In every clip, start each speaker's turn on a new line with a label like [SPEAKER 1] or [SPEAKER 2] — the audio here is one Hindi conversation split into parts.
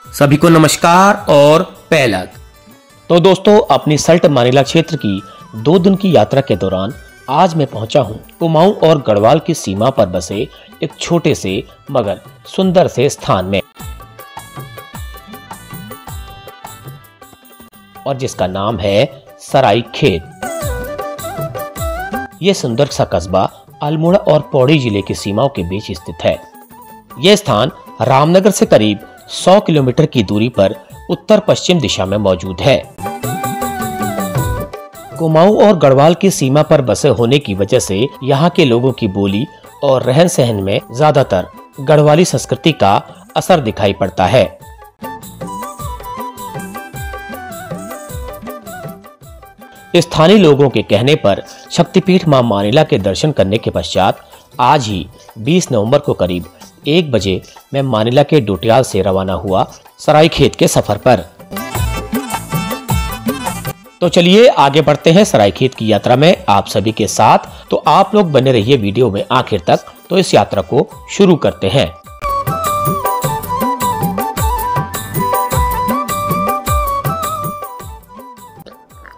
[SPEAKER 1] सभी को नमस्कार और पैलग। तो दोस्तों, अपनी सल्ट मानिला क्षेत्र की 2 दिन की यात्रा के दौरान आज मैं पहुंचा हूं कुमाऊं और गढ़वाल की सीमा पर बसे एक छोटे से मगर सुंदर से स्थान में, और जिसका नाम है सरायखेत। यह सुंदर सा कस्बा अल्मोड़ा और पौड़ी जिले की सीमाओं के बीच स्थित है। यह स्थान रामनगर से करीब 100 किलोमीटर की दूरी पर उत्तर पश्चिम दिशा में मौजूद है। कुमाऊं और गढ़वाल की सीमा पर बसे होने की वजह से यहाँ के लोगों की बोली और रहन सहन में ज्यादातर गढ़वाली संस्कृति का असर दिखाई पड़ता है। स्थानीय लोगों के कहने पर शक्तिपीठ मां मानिला के दर्शन करने के पश्चात आज ही 20 नवंबर को करीब 1 बजे मैं मानिला के डोटियाल से रवाना हुआ सरायखेत के सफर पर। तो चलिए आगे बढ़ते हैं सरायखेत की यात्रा में आप सभी के साथ। तो आप लोग बने रहिए वीडियो में आखिर तक। तो इस यात्रा को शुरू करते हैं।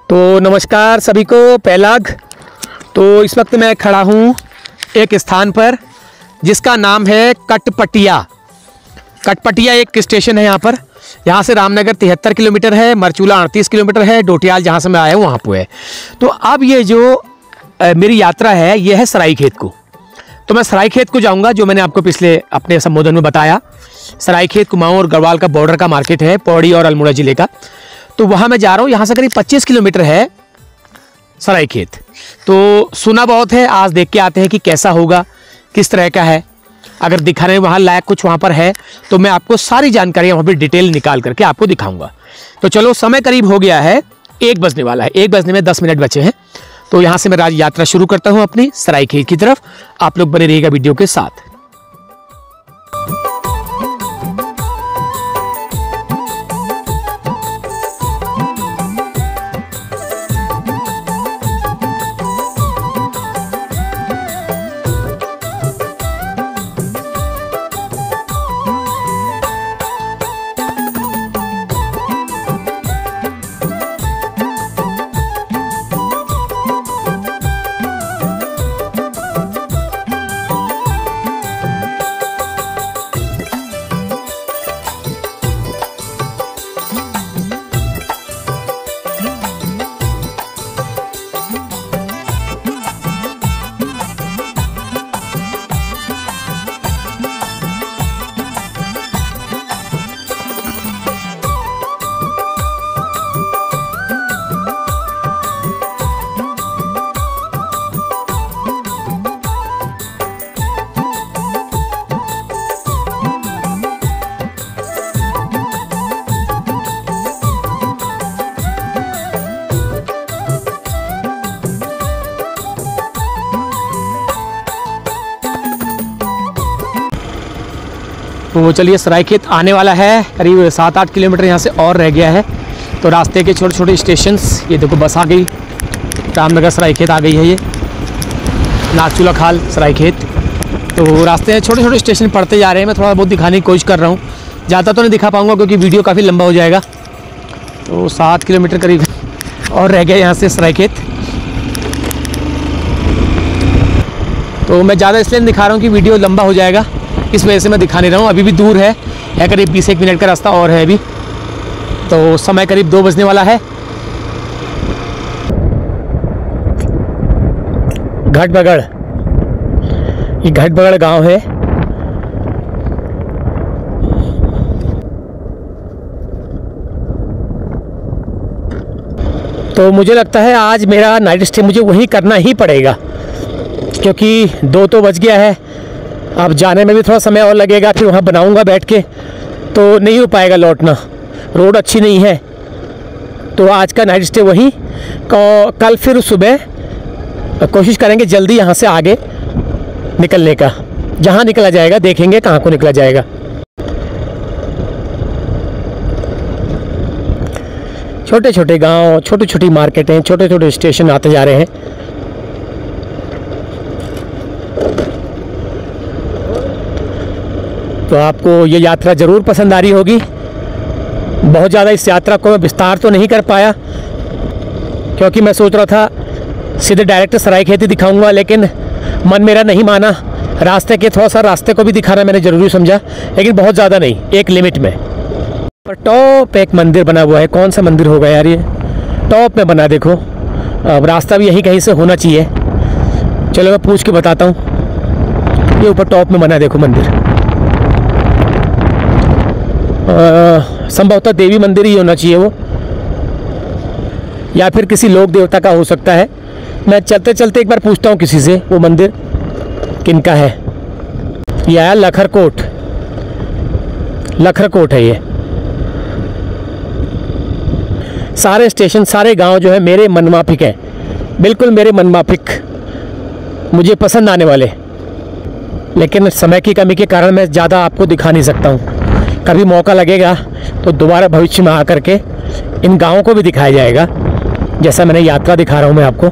[SPEAKER 2] तो नमस्कार सभी को, पैलग। तो इस वक्त मैं खड़ा हूँ एक स्थान पर जिसका नाम है कटपटिया। कटपटिया एक स्टेशन है यहाँ से रामनगर 73 किलोमीटर है, मरचूला 38 किलोमीटर है, डोटियाल जहाँ से मैं आया हूँ वहाँ पे है। तो अब ये जो मेरी यात्रा है ये है सरायखेत को। तो मैं सरायखेत को जाऊँगा, जो मैंने आपको पिछले अपने संबोधन में बताया। सरायखेत कुमाऊं और गढ़वाल का बॉर्डर का मार्केट है, पौड़ी और अल्मोड़ा जिले का। तो वहाँ मैं जा रहा हूँ। यहाँ से करीब 25 किलोमीटर है सरायखेत। तो सुना बहुत है, आज देख के आते हैं कि कैसा होगा, किस तरह का है। अगर दिखाने वहाँ लायक कुछ वहाँ पर है तो मैं आपको सारी जानकारी वहाँ पर डिटेल निकाल करके आपको दिखाऊंगा। तो चलो, समय करीब हो गया है, 1 बजने वाला है। 1 बजने में 10 मिनट बचे हैं। तो यहाँ से मैं यात्रा शुरू करता हूँ अपनी सरायखेत की तरफ। आप लोग बने रहिएगा वीडियो के साथ। तो चलिए, सरायखेत आने वाला है, करीब 7-8 किलोमीटर यहाँ से और रह गया है। तो रास्ते के छोटे छोटे स्टेशंस, ये देखो बस आ गई, रामनगर सरायखेत आ गई है, ये नागचूला खाल सरायखेत। तो रास्ते में छोटे छोटे स्टेशन पड़ते जा रहे हैं। मैं थोड़ा बहुत दिखाने की कोशिश कर रहा हूँ, ज़्यादा तो नहीं दिखा पाऊँगा क्योंकि वीडियो काफ़ी लंबा हो जाएगा। तो 7 किलोमीटर करीब और रह गया यहाँ से सरायखेत। तो मैं ज़्यादा इसलिए दिखा रहा हूँ कि वीडियो लंबा हो जाएगा, इस वजह से मैं दिखा नहीं रहा हूँ। अभी भी दूर है करीब 20-1 मिनट का रास्ता और है अभी। तो समय करीब 2 बजने वाला है। घटबगड़, ये घटबगड़ गांव है। तो मुझे लगता है आज मेरा नाइट स्टे मुझे वहीं करना ही पड़ेगा, क्योंकि 2 तो बज गया है। अब जाने में भी थोड़ा समय और लगेगा, फिर वहाँ बनाऊँगा बैठ के, तो नहीं हो पाएगा लौटना, रोड अच्छी नहीं है। तो आज का नाइट स्टे वहीं, कल फिर सुबह कोशिश करेंगे जल्दी यहाँ से आगे निकलने का। जहाँ निकला जाएगा देखेंगे कहाँ को निकला जाएगा। छोटे छोटे गांव, छोटी छोटी मार्केटें, छोटे छोटे स्टेशन आते जा रहे हैं। तो आपको ये यात्रा ज़रूर पसंद आ रही होगी। बहुत ज़्यादा इस यात्रा को मैं विस्तार तो नहीं कर पाया, क्योंकि मैं सोच रहा था सीधे डायरेक्ट सरायखेत ही दिखाऊंगा, लेकिन मन मेरा नहीं माना। रास्ते के थोड़ा सा रास्ते को भी दिखाना मैंने ज़रूरी समझा, लेकिन बहुत ज़्यादा नहीं, एक लिमिट में। पर टॉप एक मंदिर बना हुआ है। कौन सा मंदिर होगा यार, ये टॉप में बना, देखो। अब रास्ता भी यहीं कहीं से होना चाहिए। चलो मैं पूछ के बताता हूँ। ये ऊपर टॉप में बना है, देखो मंदिर। संभवतः देवी मंदिर ही होना चाहिए वो, या फिर किसी लोक देवता का हो सकता है। मैं चलते चलते एक बार पूछता हूँ किसी से, वो मंदिर किनका है। ये आया लखरकोट, लखरकोट है ये। सारे स्टेशन, सारे गांव जो है मेरे मनमाफिक हैं, बिल्कुल मेरे मनमाफिक, मुझे पसंद आने वाले। लेकिन समय की कमी के कारण मैं ज़्यादा आपको दिखा नहीं सकता हूँ। कभी मौका लगेगा तो दोबारा भविष्य में आकर के इन गाँवों को भी दिखाया जाएगा, जैसा मैंने यात्रा दिखा रहा हूँ मैं आपको।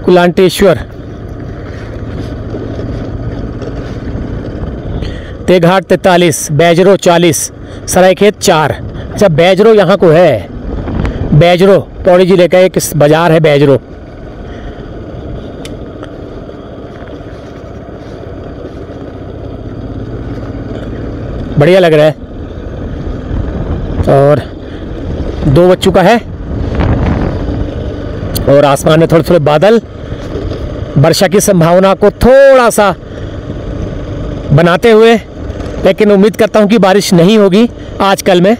[SPEAKER 2] कुलांटेश्वर, तेघाट 43, बैजरो 40, सरायखेत 4। अच्छा, बैजरो यहाँ को है। बैजरो पौड़ी जिले का एक बाजार है, बैजरो। बढ़िया लग रहा है। और 2 बज चुका है और आसमान में थोड़े थोड़े बादल वर्षा की संभावना को थोड़ा सा बनाते हुए, लेकिन उम्मीद करता हूं कि बारिश नहीं होगी आजकल में।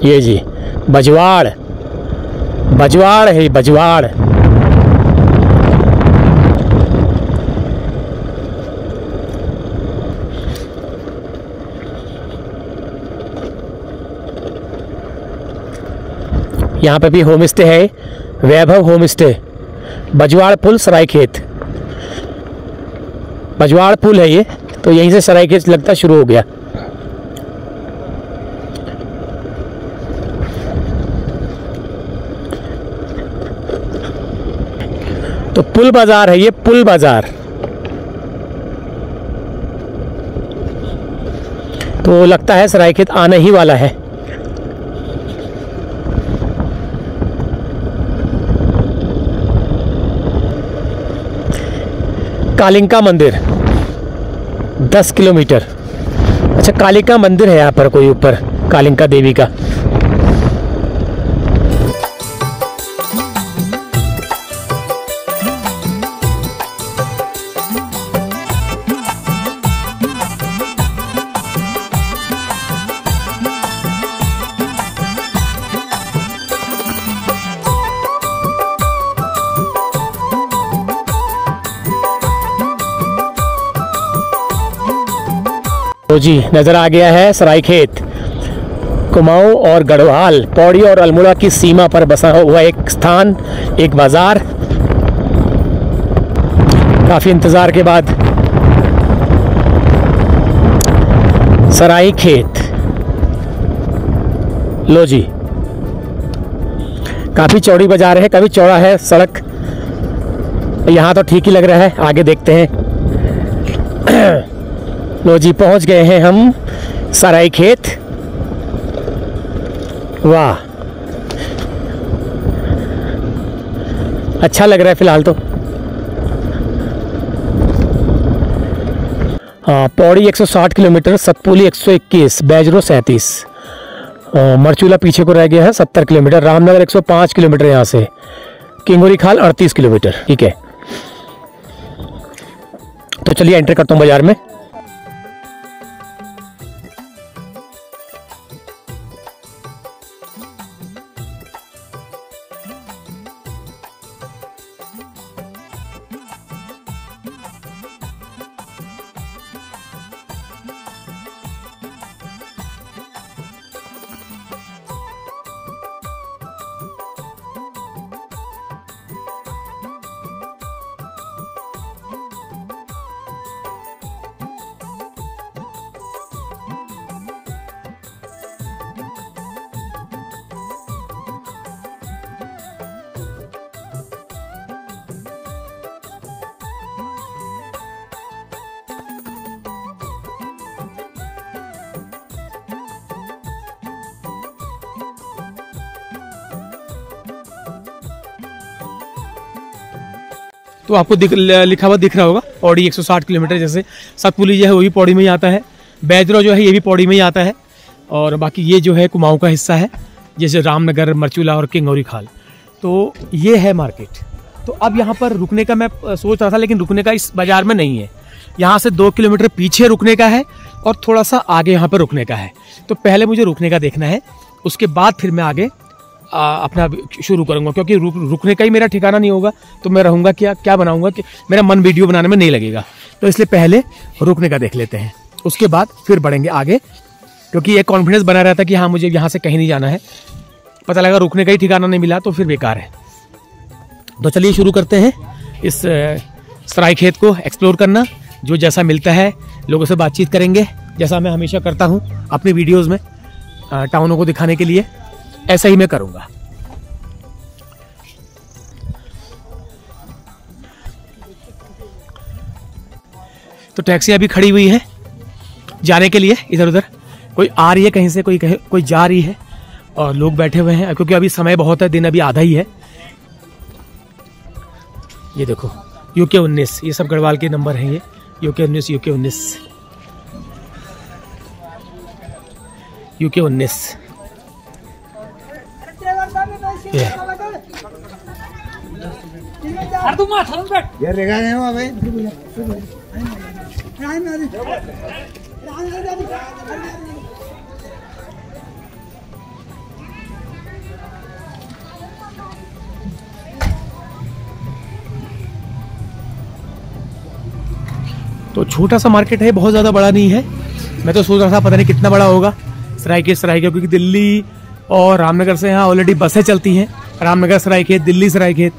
[SPEAKER 2] ये जी बजवाड़, बजवाड़ है, बजवाड़। यहाँ पे भी होम स्टे है, वैभव होम स्टे, बजवाड़ पुल सरायखेत। बजवाड़ पुल है ये, तो यहीं से सरायखेत लगता शुरू हो गया। तो पुल बाजार है ये, पुल बाजार। तो लगता है सरायखेत आने ही वाला है। कालिंका मंदिर 10 किलोमीटर। अच्छा, कालिका मंदिर है यहाँ पर कोई ऊपर, कालिंका देवी का। तो जी नज़र आ गया है सरायखेत। कुमाऊं और गढ़वाल, पौड़ी और अल्मोड़ा की सीमा पर बसा हुआ एक स्थान, एक बाजार। काफ़ी इंतज़ार के बाद सरायखेत। लो जी, काफ़ी चौड़ी बाजार है, काफ़ी चौड़ा है सड़क। यहाँ तो ठीक ही लग रहा है, आगे देखते हैं। लो जी, पहुंच गए हैं हम सरायखेत। वाह, अच्छा लग रहा है फिलहाल तो। हाँ, पौड़ी 160 किलोमीटर, सतपुली 121, बैजरो 37, मरचूला पीछे को रह गया है 70 किलोमीटर, रामनगर 105 किलोमीटर यहाँ से, किंगोरी खाल 38 किलोमीटर। ठीक है, तो चलिए एंटर करता हूँ बाजार में। तो आपको लिखा हुआ दिख रहा होगा पौड़ी 160 किलोमीटर। जैसे सतपुली जो है वो भी पौड़ी में ही आता है, बैजरो जो है ये भी पौड़ी में ही आता है, और बाकी ये जो है कुमाऊं का हिस्सा है, जैसे रामनगर, मरचूला और किंगौरी खाल। तो ये है मार्केट। तो अब यहाँ पर रुकने का मैं सोच रहा था, लेकिन रुकने का इस बाज़ार में नहीं है। यहाँ से 2 किलोमीटर पीछे रुकने का है और थोड़ा सा आगे यहाँ पर रुकने का है। तो पहले मुझे रुकने का देखना है, उसके बाद फिर मैं आगे अपना शुरू करूँगा, क्योंकि रुकने का ही मेरा ठिकाना नहीं होगा तो मैं रहूँगा क्या बनाऊँगा, कि मेरा मन वीडियो बनाने में नहीं लगेगा। तो इसलिए पहले रुकने का देख लेते हैं, उसके बाद फिर बढ़ेंगे आगे, क्योंकि एक कॉन्फिडेंस बना रहता है कि हाँ मुझे यहाँ से कहीं नहीं जाना है। पता लगा रुकने का ही ठिकाना नहीं मिला तो फिर बेकार है। तो चलिए शुरू करते हैं इस सरायखेत को एक्सप्लोर करना। जो जैसा मिलता है लोगों से बातचीत करेंगे, जैसा मैं हमेशा करता हूँ अपनी वीडियोस में टाउनों को दिखाने के लिए, ऐसा ही मैं करूँगा। तो टैक्सी अभी खड़ी हुई है जाने के लिए इधर उधर, कोई आ रही है कहीं से, कोई जा रही है, और लोग बैठे हुए हैं क्योंकि अभी समय बहुत है, दिन अभी आधा ही है। ये देखो यूके 19, ये सब गढ़वाल के नंबर हैं, ये यूके 19 यूके 19 यूके 19। तो छोटा सा मार्केट है, बहुत ज़्यादा बड़ा नहीं है। मैं तो सोच रहा था पता नहीं कितना बड़ा होगा सरायखेत, क्योंकि दिल्ली और रामनगर से यहाँ ऑलरेडी बसें चलती हैं, रामनगर सरायखेत, दिल्ली सरायखेत।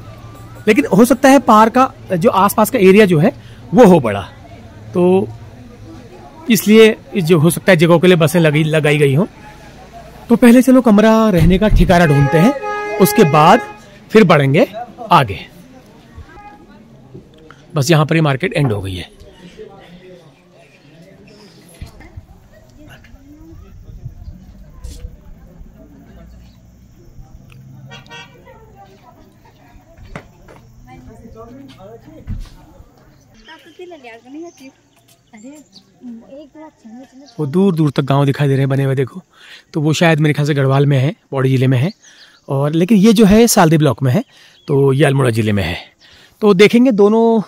[SPEAKER 2] लेकिन हो सकता है पार का जो आसपास का एरिया जो है वो हो बड़ा, तो इसलिए जो हो सकता है जगहों के लिए बसें लगाई गई हों। तो पहले चलो कमरा रहने का ठिकाना ढूंढते हैं, उसके बाद फिर बढ़ेंगे आगे। बस यहाँ पर ही मार्केट एंड हो गई है। वो दूर दूर तक गांव दिखाई दे रहे हैं बने हुए, देखो। तो वो शायद मेरे ख्याल से गढ़वाल में है, पौड़ी ज़िले में है, और लेकिन ये जो है सालदी ब्लॉक में है, तो ये अल्मोड़ा ज़िले में है। तो देखेंगे दोनों,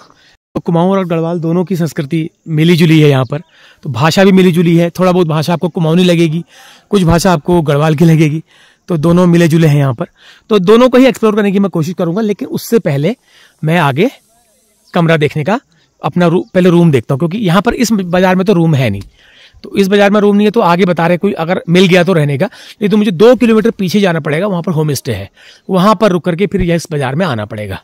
[SPEAKER 2] कुमाऊं और गढ़वाल दोनों की संस्कृति मिली जुली है यहाँ पर। तो भाषा भी मिली जुली है, थोड़ा बहुत भाषा आपको कुमाऊनी लगेगी, कुछ भाषा आपको गढ़वाल की लगेगी, तो दोनों मिले जुले हैं यहाँ पर। तो दोनों को ही एक्सप्लोर करने की मैं कोशिश करूँगा, लेकिन उससे पहले मैं आगे कमरा देखने का अपना पहले रूम देखता हूँ, क्योंकि यहाँ पर इस बाजार में तो रूम है नहीं। तो इस बाजार में रूम नहीं है, तो आगे बता रहे कोई अगर मिल गया तो रहने का, नहीं तो मुझे 2 किलोमीटर पीछे जाना पड़ेगा, वहाँ पर होम स्टे है, वहाँ पर रुक करके फिर इस बाजार में आना पड़ेगा।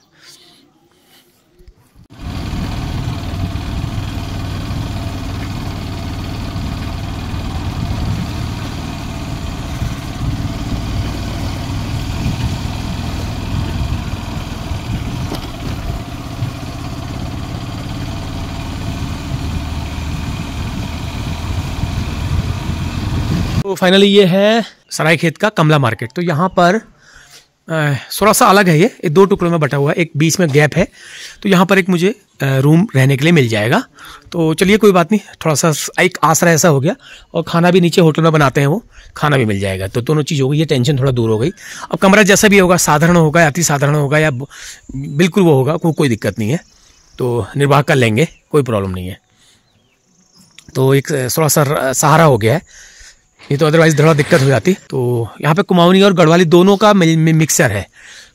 [SPEAKER 2] तो फाइनली ये है सरायखेत का कमला मार्केट। तो यहाँ पर थोड़ा सा अलग है, ये 2 टुकड़ों में बटा हुआ है, एक बीच में गैप है। तो यहाँ पर एक मुझे रूम रहने के लिए मिल जाएगा। तो चलिए कोई बात नहीं, थोड़ा सा एक आसरा ऐसा हो गया, और खाना भी नीचे होटल में बनाते हैं, वो खाना भी मिल जाएगा। तो दोनों चीज़ हो गई, ये टेंशन थोड़ा दूर हो गई। अब कमरा जैसा भी होगा, साधारण होगा, अति साधारण होगा, या बिल्कुल वो होगा, कोई दिक्कत नहीं है, तो निर्वाह कर लेंगे, कोई प्रॉब्लम नहीं है। तो एक थोड़ा सा सहारा हो गया है, ये तो अदरवाइज थोड़ा दिक्कत हो जाती। तो यहाँ पे कुमाऊनी और गढ़वाली दोनों का मिक्सर है,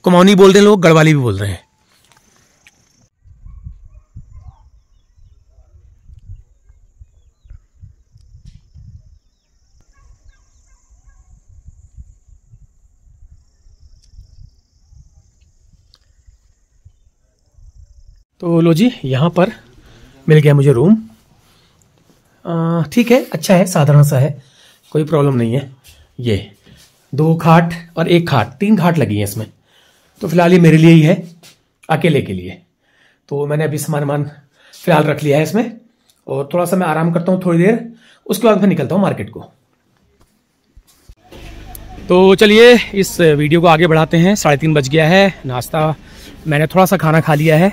[SPEAKER 2] कुमाऊनी बोल रहे हैं लोग, गढ़वाली भी बोल रहे हैं। तो लो जी, यहाँ पर मिल गया मुझे रूम। ठीक है, अच्छा है, साधारण सा है, कोई प्रॉब्लम नहीं है। ये 2 खाट और 1 खाट, 3 खाट लगी है इसमें। तो फिलहाल ये मेरे लिए ही है, अकेले के लिए। तो मैंने अभी सामान फिलहाल रख लिया है इसमें, और थोड़ा सा मैं आराम करता हूँ थोड़ी देर, उसके बाद फिर निकलता हूँ मार्केट को। तो चलिए इस वीडियो को आगे बढ़ाते हैं। 3:30 बज गया है, नाश्ता मैंने थोड़ा सा खाना खा लिया है,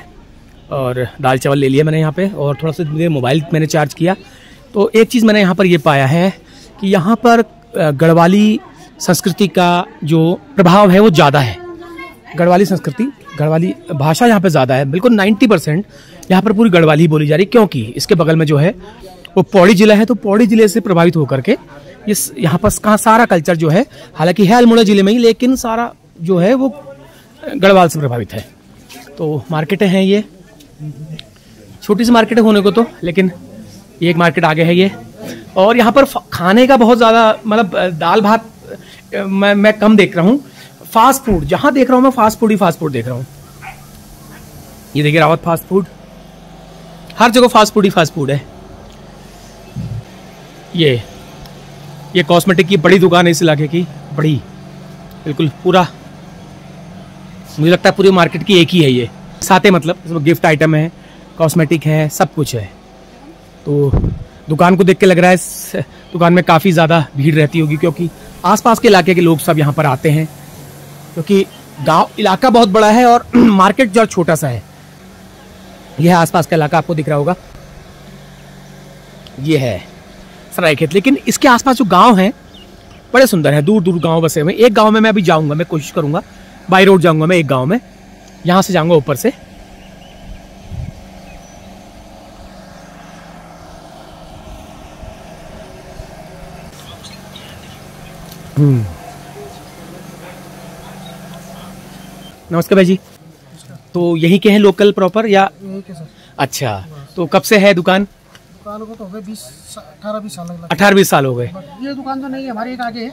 [SPEAKER 2] और दाल चावल ले लिया मैंने यहाँ पे, और थोड़ा सा मेरे मोबाइल मैंने चार्ज किया। तो एक चीज़ मैंने यहाँ पर ये पाया है कि यहाँ पर गढ़वाली संस्कृति का जो प्रभाव है वो ज़्यादा है। गढ़वाली संस्कृति, गढ़वाली भाषा यहाँ पे ज़्यादा है। बिल्कुल 90% यहाँ पर पूरी गढ़वाली बोली जा रही है, क्योंकि इसके बगल में जो है वो पौड़ी जिला है। तो पौड़ी जिले से प्रभावित होकर के इस यहाँ पर कहाँ सारा कल्चर जो है, हालांकि है अल्मोड़ा जिले में ही, लेकिन सारा जो है वो गढ़वाल से प्रभावित है। तो मार्केटें हैं, ये छोटी सी मार्केट होने को तो, लेकिन ये एक मार्केट आगे है ये। और यहाँ पर खाने का बहुत ज़्यादा, मतलब दाल भात मैं कम देख रहा हूँ। फास्ट फूड जहाँ देख रहा हूँ मैं, फास्ट फूड देख रहा हूँ। ये देखिए रावत फास्ट फूड, हर जगह फास्ट फूड है। ये कॉस्मेटिक की बड़ी दुकान है इस इलाके की, बड़ी, बिल्कुल पूरा, मुझे लगता है पूरी मार्केट की एक ही है ये। साथ ही मतलब गिफ्ट आइटम है, कॉस्मेटिक है, सब कुछ है। तो दुकान को देख के लग रहा है इस दुकान में काफ़ी ज़्यादा भीड़ रहती होगी, क्योंकि आसपास के इलाके के लोग सब यहाँ पर आते हैं, क्योंकि गांव इलाका बहुत बड़ा है और मार्केट जो छोटा सा है। यह आसपास का इलाका आपको दिख रहा होगा, ये है सरायखेत। लेकिन इसके आसपास जो गांव हैं बड़े सुंदर है, दूर दूर गांव बसे हुए। एक गांव में मैं अभी जाऊंगा, मैं कोशिश करूंगा, बाई रोड जाऊंगा मैं एक गांव में, यहां से जाऊंगा ऊपर से। नमस्कार भाई जी। तो यहीं के हैं लोकल प्रॉपर या? अच्छा, तो कब से है दुकान?
[SPEAKER 3] दुकान को तो हो गए 18-20 साल लग
[SPEAKER 2] 18-20 साल हो गए।
[SPEAKER 3] ये दुकान तो नहीं है हमारी, एक आगे है,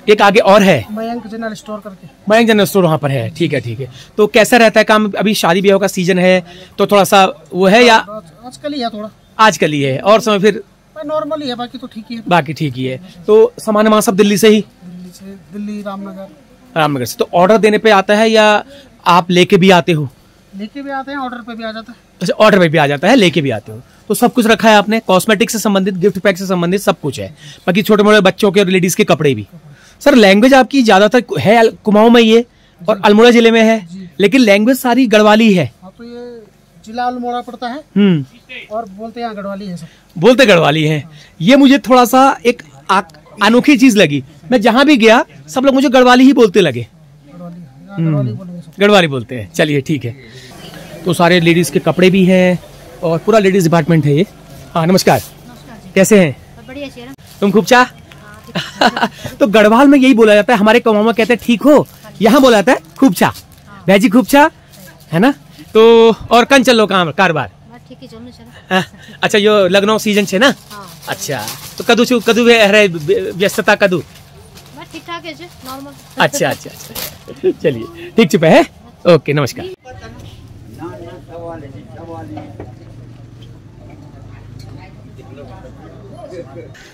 [SPEAKER 2] एक आगे और है,
[SPEAKER 3] मयंक जनरल स्टोर करके।
[SPEAKER 2] मयंक जनरल स्टोर वहाँ पर है। ठीक है। तो कैसा रहता है काम? अभी शादी ब्याह का सीजन है तो थोड़ा सा वो है, या
[SPEAKER 3] आजकल ही है? थोड़ा
[SPEAKER 2] आजकल ही है, और समय फिर
[SPEAKER 3] नॉर्मल ही है, बाकी तो ठीक ही है।
[SPEAKER 2] बाकी ठीक ही है। तो सामान वहाँ सब दिल्ली से ही?
[SPEAKER 3] दिल्ली
[SPEAKER 2] रामनगर से। तो ऑर्डर देने पे आता है या आप लेके भी आते हो?
[SPEAKER 3] लेके भी आते हैं, ऑर्डर पे भी आ जाता है।
[SPEAKER 2] अच्छा, ऑर्डर पे भी आ जाता है, लेके भी आते हो। तो सब कुछ रखा है आपने, कॉस्मेटिक से संबंधित, गिफ्ट पैक से संबंधित सब कुछ है, बाकी छोटे मोटे बच्चों के और लेडीज के कपड़े भी। सर लैंग्वेज आपकी ज्यादातर है कुमाऊं में ये और अल्मोड़ा जिले में है, लेकिन लैंग्वेज सारी गढ़वाली है।
[SPEAKER 3] हाँ, तो ये जिला अल्मोड़ा पड़ता है और बोलते हैं गढ़वाली है, सब
[SPEAKER 2] बोलते गढ़वाली है। ये मुझे थोड़ा सा एक अनोखी चीज लगी, मैं जहां भी गया सब लोग मुझे गढ़वाली ही बोलते लगे, गढ़वाली बोलते हैं। चलिए ठीक है। तो सारे लेडीज के कपड़े भी हैं और पूरा लेडीज डिपार्टमेंट है ये। हाँ नमस्कार, कैसे हैं?
[SPEAKER 4] बढ़िया। तुम
[SPEAKER 2] खूब चाह। तो गढ़वाल में यही बोला जाता है, हमारे कमामा कहते हैं ठीक हो, यहाँ बोला जाता है खूब चाह। भाई जी खूब चाह है ना। तो और कन चलो काम कारोबार?
[SPEAKER 4] ठीक है, चलो।
[SPEAKER 2] अच्छा, यो लखनऊ सीजन छे ना? अच्छा, तो कदू व्यस्तता कदू?
[SPEAKER 4] ठीक ठाक है, नॉर्मल।
[SPEAKER 2] अच्छा, चलिए ठीक चुप है। ओके, नमस्कार।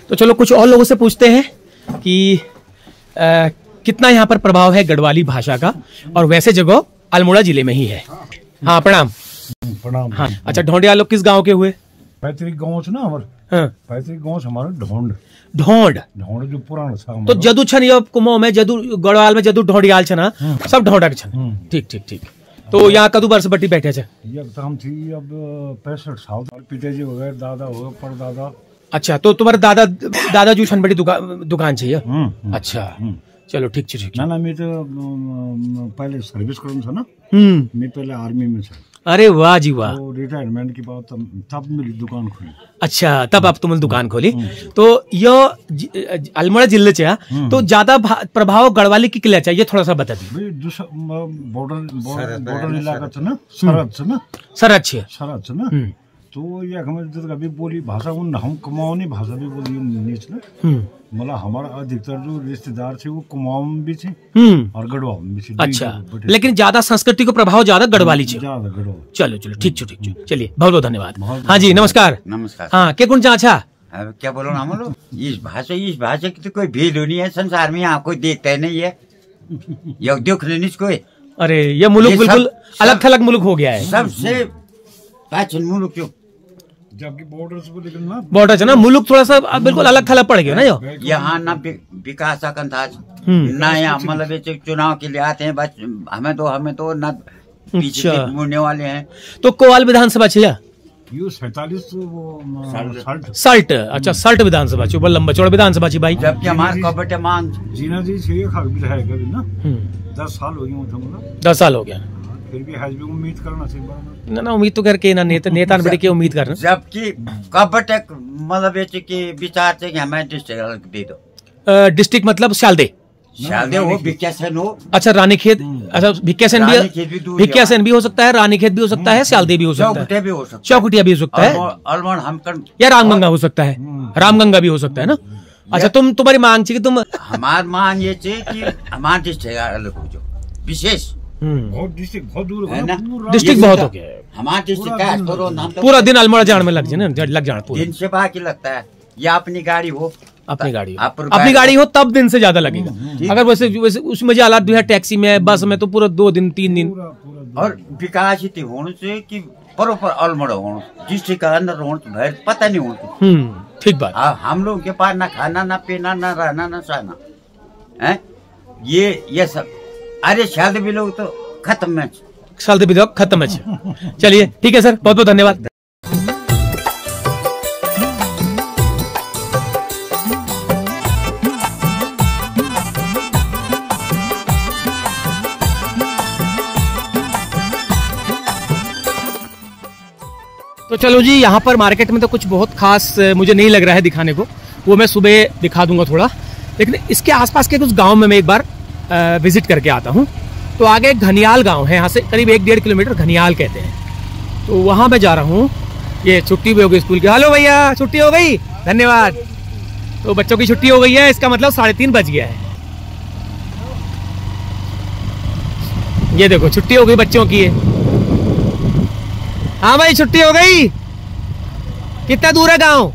[SPEAKER 2] तो चलो कुछ और लोगों से पूछते हैं कि कितना यहाँ पर प्रभाव है गढ़वाली भाषा का, और वैसे जगह अल्मोड़ा जिले में ही है। हाँ प्रणाम। हाँ, अच्छा, ढोंडिया लोग किस गांव के हुए?
[SPEAKER 5] पैतृक गांव से ना हमारे।
[SPEAKER 2] हाँ,
[SPEAKER 5] पैतृक गांव से हमारा
[SPEAKER 2] ढोंड
[SPEAKER 5] जो पुराना था।
[SPEAKER 2] तो जदू छन, ये कुमाऊं में जदू, गढ़वाल में जदू ढोंडियाल छना, सब ढोंडा के छन। ठीक। तो यहाँ कदू बरस बट्टी बैठे छे?
[SPEAKER 5] ये काम थी अब 65 साल, पिताजी हो गए, दादा हो गए, परदादा।
[SPEAKER 2] अच्छा, तो तुम्हारे दादाजी छन बड़ी दुकान चाहिए? अच्छा, चलो ठीक है।
[SPEAKER 5] ना मैं तो पहले सर्विस करना था ना, मैं पहले आर्मी में था।
[SPEAKER 2] अरे वाह जी वाह।
[SPEAKER 5] तो रिटायरमेंट के बाद तब मेरी दुकान खुली।
[SPEAKER 2] अच्छा, तब आप तुमने दुकान खोली। तो यो अल्मोड़ा जिले चे तो ज्यादा प्रभाव गढ़वाली की किला चाहिए, थोड़ा सा बता दी।
[SPEAKER 5] बॉर्डर इलाका था ना, सरहद से ना, तो ये कभी बोली भाषा हम कुमाऊनी भाषा भी बोली। मतलब हमारा अधिकतर जो रिश्तेदार थे वो कुमाऊं भी थे और गढ़वाल भी थे।
[SPEAKER 2] अच्छा, लेकिन ज्यादा संस्कृति को प्रभाव ज्यादा गढ़वाली चे। चलो ठीक। चलिए, बहुत बहुत धन्यवाद। हाँ जी, नमस्कार। हाँ, क्या गुण अच्छा?
[SPEAKER 6] अब क्या बोलो ना, बोलो इस भाषा की तो कोई भेद नहीं है संसार में, यहाँ कोई देखता ही नहीं है, ये देख लेनी कोई।
[SPEAKER 2] अरे ये मुल्क बिल्कुल अलग थलग मुल्क हो गया है,
[SPEAKER 6] सबसे प्राचीन मुल्क क्यों,
[SPEAKER 5] जबकि
[SPEAKER 2] बॉर्डर है ना, मुल्क थोड़ा सा बिल्कुल अलग थलग पड़ गया ना। जो
[SPEAKER 6] यहाँ ना विकास का था ना, यहाँ मतलब चुनाव के लिए आते हैं बस, हमें तो ना पीछे से मुड़ने वाले हैं।
[SPEAKER 2] तो कोवाल विधानसभा छे
[SPEAKER 5] यो 47
[SPEAKER 2] सल्ट, अच्छा सल्ट विधानसभा छे, लंबा चौड़ा विधानसभा छे भाई।
[SPEAKER 6] जबकि हमारे कबट मांग
[SPEAKER 5] जीना जी छे खाक विधायक अभी ना 10 साल हो गए मतलब
[SPEAKER 2] 10 साल हो गया,
[SPEAKER 5] फिर भी हज भी उम्मीद करना चाहिए
[SPEAKER 2] ना उम्मीद तो करके ना नेता बड़ी के उम्मीद करना।
[SPEAKER 6] जबकि कबट मतलब ये कि विचार से कि हमें डिस्ट्रिक्ट दे दो।
[SPEAKER 2] डिस्ट्रिक्ट मतलब शालदे
[SPEAKER 6] हो भिक्यासेन हो,
[SPEAKER 2] अच्छा रानीखेत, अच्छा भिक्यासेन भी हो सकता है, रानीखेत भी हो सकता है, शालदे भी हो सकता है, चौकुटिया भी हो सकता है, या रामगंगा हो सकता है, रामगंगा भी हो सकता है ना। अच्छा तुम्हारी मांग चाहिए, तुम
[SPEAKER 6] हमारी मांग ये चाहिए कि हमारा डिस्ट्रिक्ट अलग हो जो विशेष
[SPEAKER 5] डिस्ट्रिक्ट बहुत दूर है ना,
[SPEAKER 2] डिस्ट्रिक्ट बहुत हो गया
[SPEAKER 6] हमारा डिस्ट्रिक्ट
[SPEAKER 2] पूरा दिन अल्मोड़ा जाने में लग जाना
[SPEAKER 6] दिन से बाकी लगता है, या अपनी गाड़ी हो,
[SPEAKER 2] अपनी गाड़ी हो तब दिन से ज्यादा लगेगा। अगर वैसे उसमें जाला जो है टैक्सी में बस में तो पूरा 2 दिन 3 दिन।
[SPEAKER 6] और विकास इतनी होने से कि बरोबर अल्मोड़ा हो डिस्ट्रिक्ट का अंदर हो बाहर पता नहीं होता।
[SPEAKER 2] ठीक बात।
[SPEAKER 6] हम लोगों के पास ना खाना ना पीना ना रहना ना सहना है, ये सब अरे शायद भी लोग तो खत्म है,
[SPEAKER 2] शायद भी लोग खत्म है। चलिए ठीक है सर, बहुत बहुत धन्यवाद। तो चलो जी, यहाँ पर मार्केट में तो कुछ बहुत खास मुझे नहीं लग रहा है दिखाने को, वो मैं सुबह दिखा दूंगा थोड़ा, लेकिन इसके आसपास के कुछ गांव में मैं एक बार विजिट करके आता हूँ। तो आगे घनियाल गांव है, यहाँ से करीब 1-1.5 किलोमीटर घनियाल कहते हैं, तो वहाँ मैं जा रहा हूँ। ये छुट्टी भी हो गई स्कूल की। हेलो भैया, छुट्टी हो गई, धन्यवाद। तो बच्चों की छुट्टी हो गई है, इसका मतलब 3:30 बज गया है। ये देखो छुट्टी हो गई बच्चों की। हाँ भाई छुट्टी हो गई। कितना दूर है गांव?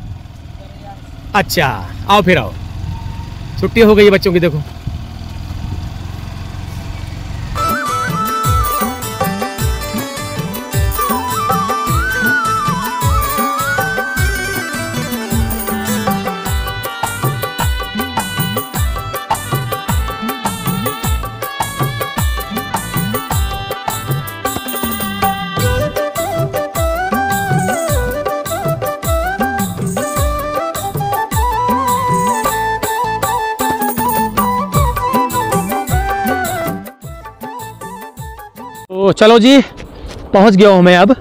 [SPEAKER 2] अच्छा आओ फिर आओ, छुट्टी हो गई है बच्चों की। देखो तो चलो जी, पहुंच गया हूं मैं अब